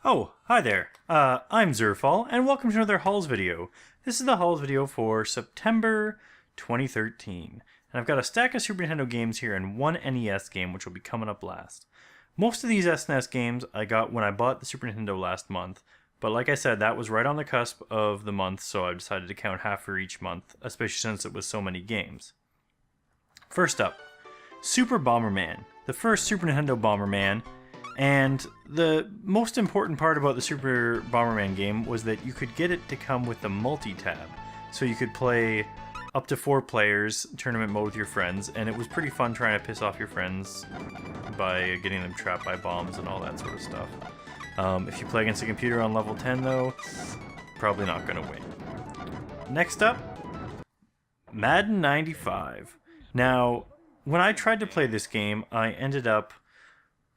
Oh, hi there. I'm Zerfall, and welcome to another Hauls video. This is the Hauls video for September 2013. And I've got a stack of Super Nintendo games here and one NES game, which will be coming up last. Most of these SNES games I got when I bought the Super Nintendo last month, but like I said, that was right on the cusp of the month, so I decided to count half for each month, especially since it was so many games. First up, Super Bomberman, the first Super Nintendo Bomberman. And the most important part about the Super Bomberman game was that you could get it to come with the multi-tab. So you could play up to 4 players, tournament mode with your friends, and it was pretty fun trying to piss off your friends by getting them trapped by bombs and all that sort of stuff. If you play against a computer on level 10 though, probably not going to win. Next up, Madden 95. Now, when I tried to play this game, I ended up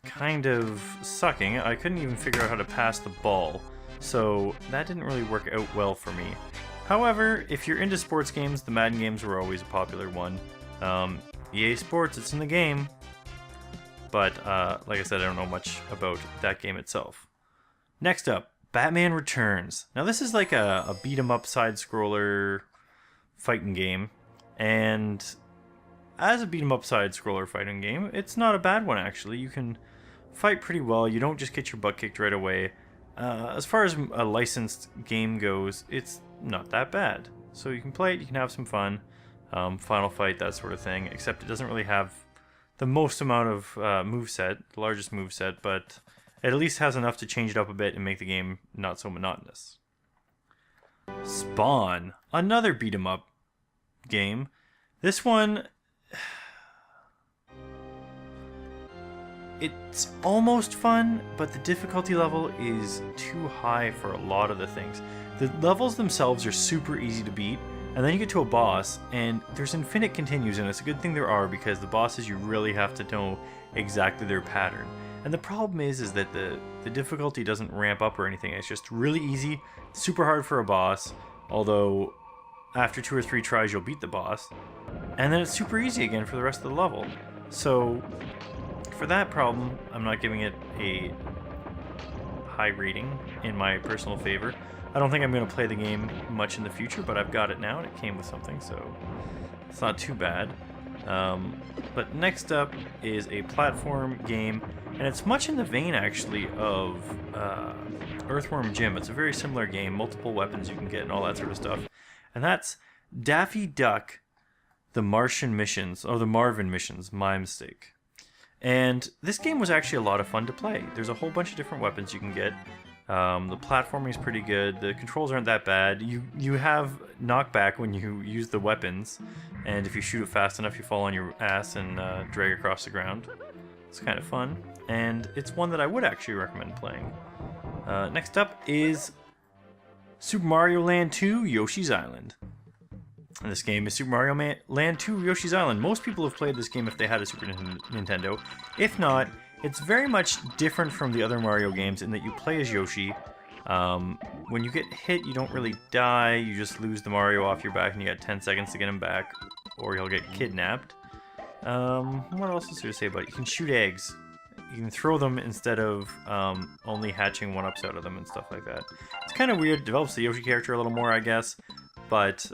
kind of sucking. I couldn't even figure out how to pass the ball, so that didn't really work out well for me. However, if you're into sports games, the Madden games were always a popular one. EA Sports, it's in the game, but like I said, I don't know much about that game itself. Next up, Batman Returns. Now this is like a beat-em-up side-scroller fighting game, and as a beat-em-up side-scroller fighting game, it's not a bad one actually. You can fight pretty well. You don't just get your butt kicked right away. As far as a licensed game goes, it's not that bad. So you can play it, you can have some fun. Final Fight, that sort of thing. Except it doesn't really have the most amount of moveset, the largest moveset, but it at least has enough to change it up a bit and make the game not so monotonous. Spawn, another beat-em-up game. This one, it's almost fun, but the difficulty level is too high for a lot of the things. The levels themselves are super easy to beat, and then you get to a boss, and there's infinite continues, and it's a good thing there are, because the bosses you really have to know exactly their pattern. And the problem is that the difficulty doesn't ramp up or anything. It's just really easy, super hard for a boss, although after 2 or 3 tries you'll beat the boss, and then it's super easy again for the rest of the level. So for that problem, I'm not giving it a high rating in my personal favor. I don't think I'm going to play the game much in the future, but I've got it now and it came with something, so it's not too bad. But next up is a platform game, and it's much in the vein actually of Earthworm Jim. It's a very similar game, multiple weapons you can get and all that sort of stuff. And that's Daffy Duck, the Martian Missions, or the Marvin Missions, my mistake. And this game was actually a lot of fun to play. There's a whole bunch of different weapons you can get. The platforming is pretty good. The controls aren't that bad. You have knockback when you use the weapons, and if you shoot it fast enough, you fall on your ass and drag across the ground. It's kind of fun, and it's one that I would actually recommend playing. Next up is Super Mario Land 2 Yoshi's Island. And this game is Super Mario Land 2 Yoshi's Island. Most people have played this game if they had a Super Nintendo. If not, it's very much different from the other Mario games in that you play as Yoshi. When you get hit, you don't really die. You just lose the Mario off your back and you got 10 seconds to get him back, or you'll get kidnapped. What else is there to say about it? You can shoot eggs. You can throw them instead of only hatching 1-ups out of them and stuff like that. It's kind of weird. It develops the Yoshi character a little more, I guess. But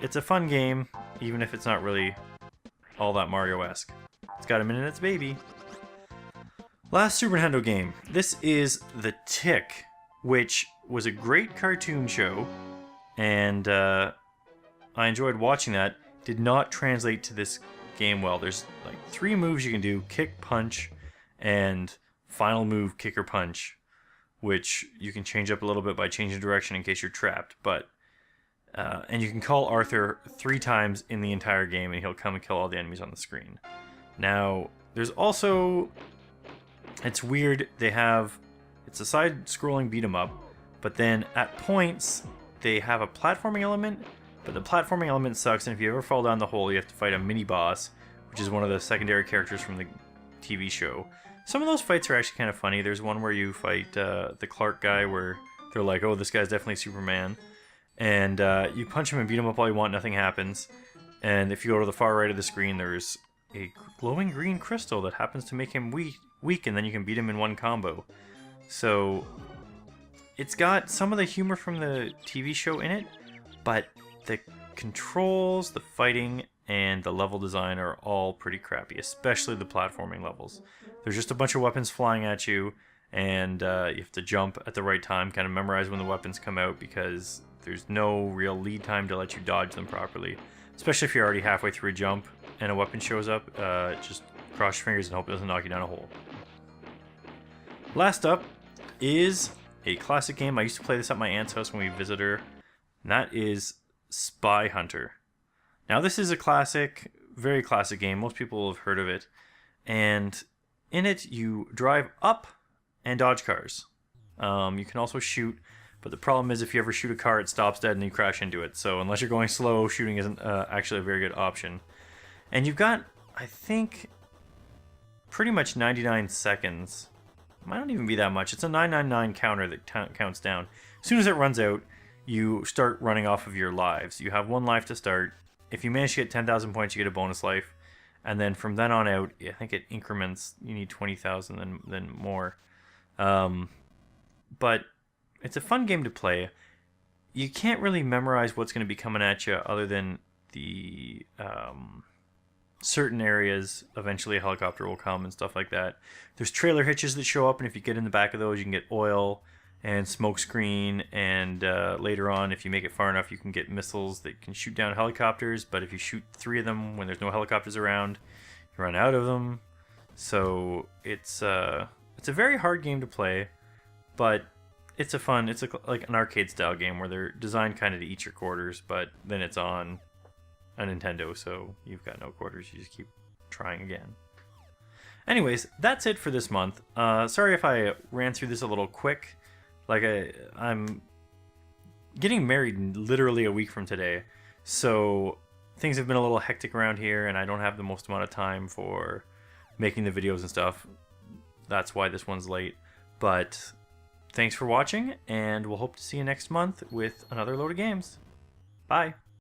it's a fun game, even if it's not really all that Mario-esque. It's got him in its baby. Last Super Nintendo game. This is The Tick, which was a great cartoon show, and I enjoyed watching that. Did not translate to this game well. There's like 3 moves you can do: kick, punch, and final move, kick or punch, which you can change up a little bit by changing direction in case you're trapped. But and you can call Arthur 3 times in the entire game, and he'll come and kill all the enemies on the screen. Now, there's also, it's weird, it's a side-scrolling beat-em-up, but then at points, they have a platforming element, but the platforming element sucks, and if you ever fall down the hole, you have to fight a mini-boss, which is one of the secondary characters from the TV show. Some of those fights are actually kind of funny. There's one where you fight the Clark guy, where they're like, oh, this guy's definitely Superman. And you punch him and beat him up all you want, nothing happens. And if you go to the far right of the screen, there's a glowing green crystal that happens to make him weak, and then you can beat him in one combo. So it's got some of the humor from the TV show in it, but the controls, the fighting, and the level design are all pretty crappy, especially the platforming levels. There's just a bunch of weapons flying at you, and you have to jump at the right time, kind of memorize when the weapons come out, because there's no real lead time to let you dodge them properly. Especially if you're already halfway through a jump and a weapon shows up, just cross your fingers and hope it doesn't knock you down a hole. Last up is a classic game. I used to play this at my aunt's house when we visited her, and that is Spy Hunter. Now this is a classic, very classic game. Most people have heard of it. And in it, you drive up and dodge cars. You can also shoot, but the problem is if you ever shoot a car, it stops dead and you crash into it. So unless you're going slow, shooting isn't actually a very good option. And you've got, I think, pretty much 99 seconds. It might not even be that much. It's a 999 counter that counts down. As soon as it runs out, you start running off of your lives. You have one life to start. If you manage to get 10,000 points, you get a bonus life. And then from then on out, I think it increments. You need 20,000 and then more. But it's a fun game to play. You can't really memorize what's going to be coming at you other than the certain areas. Eventually a helicopter will come and stuff like that. There's trailer hitches that show up, and if you get in the back of those, you can get oil and smoke screen, and later on, if you make it far enough, you can get missiles that can shoot down helicopters. But if you shoot 3 of them when there's no helicopters around, you run out of them. So it's a very hard game to play, but it's like an arcade style game where they're designed kind of to eat your quarters, but then it's on a Nintendo, so you've got no quarters. You just keep trying again. Anyways, that's it for this month. Sorry if I ran through this a little quick. Like I'm getting married literally a week from today, so things have been a little hectic around here, and I don't have the most amount of time for making the videos and stuff. That's why this one's late. But thanks for watching, and we'll hope to see you next month with another load of games. Bye.